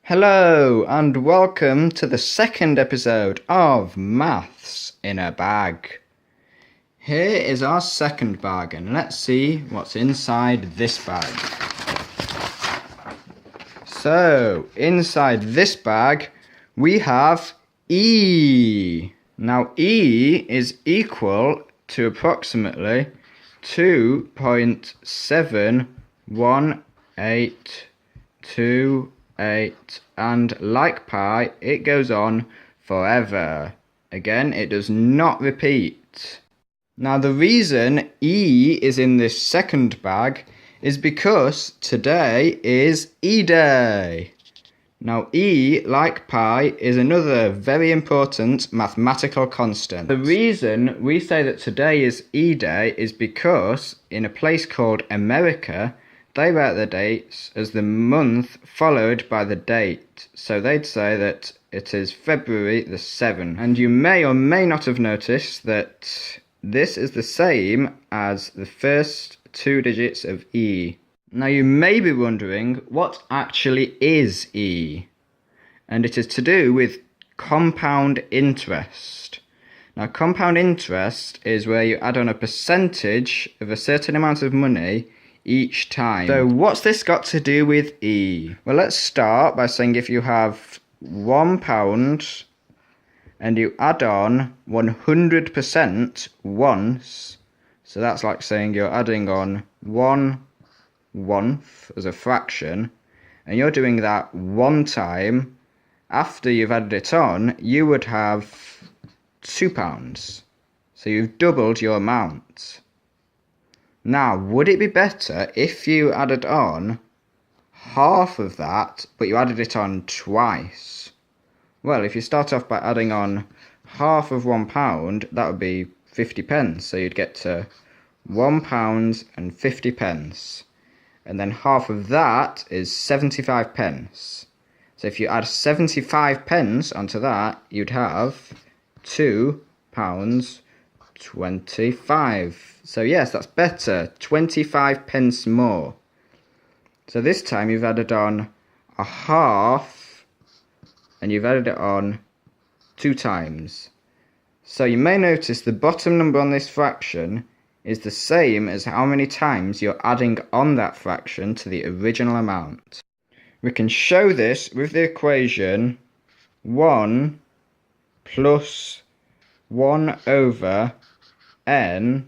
Hello and welcome to the second episode of Maths in a Bag. Here is our second bag and let's see what's inside this bag. So, inside this bag we have E. Now E is equal to approximately 2.7182 and like pi it goes on forever. Again, it does not repeat. Now the reason E is in this second bag is because today is E-Day. Now E, like pi, is another very important mathematical constant. The reason we say that today is E-Day is because in a place called America they write the dates as the month followed by the date. So they'd say that it is February the 7th. And you may or may not have noticed that this is the same as the first two digits of E. Now you may be wondering what actually is E. And it is to do with compound interest. Now compound interest is where you add on a percentage of a certain amount of money each time. So what's this got to do with E? Well, let's start by saying if you have £1 and you add on 100% once, so that's like saying you're adding on 1/1 as a fraction, and you're doing that one time, after you've added it on, you would have £2. So you've doubled your amount. Now, would it be better if you added on half of that, but you added it on twice? Well, if you start off by adding on half of £1, that would be 50p. So you'd get to £1.50. And then half of that is 75p. So if you add 75p onto that, you'd have £2.25. So yes, that's better, 25p more. So this time you've added on a half and you've added it on 2 times. So you may notice the bottom number on this fraction is the same as how many times you're adding on that fraction to the original amount. We can show this with the equation 1 plus 1 over n,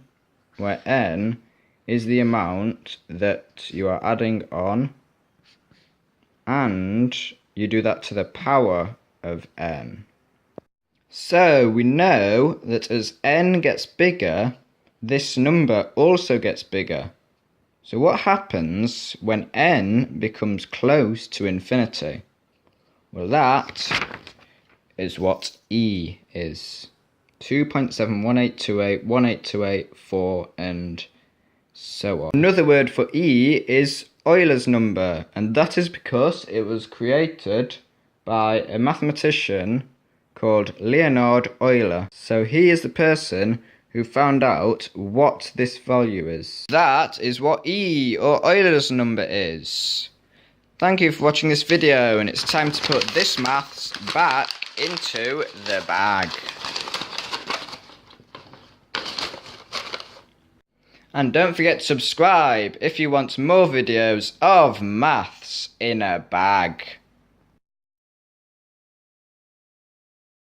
where n is the amount that you are adding on, and you do that to the power of n. So we know that as n gets bigger, this number also gets bigger. So what happens when n becomes close to infinity? Well, that is what E is. 2.71828, 1828, 4, and so on. Another word for E is Euler's number, and that is because it was created by a mathematician called Leonhard Euler. So he is the person who found out what this value is. That is what E, or Euler's number, is. Thank you for watching this video, and it's time to put this maths back into the bag. And don't forget to subscribe if you want more videos of Maths in a Bag.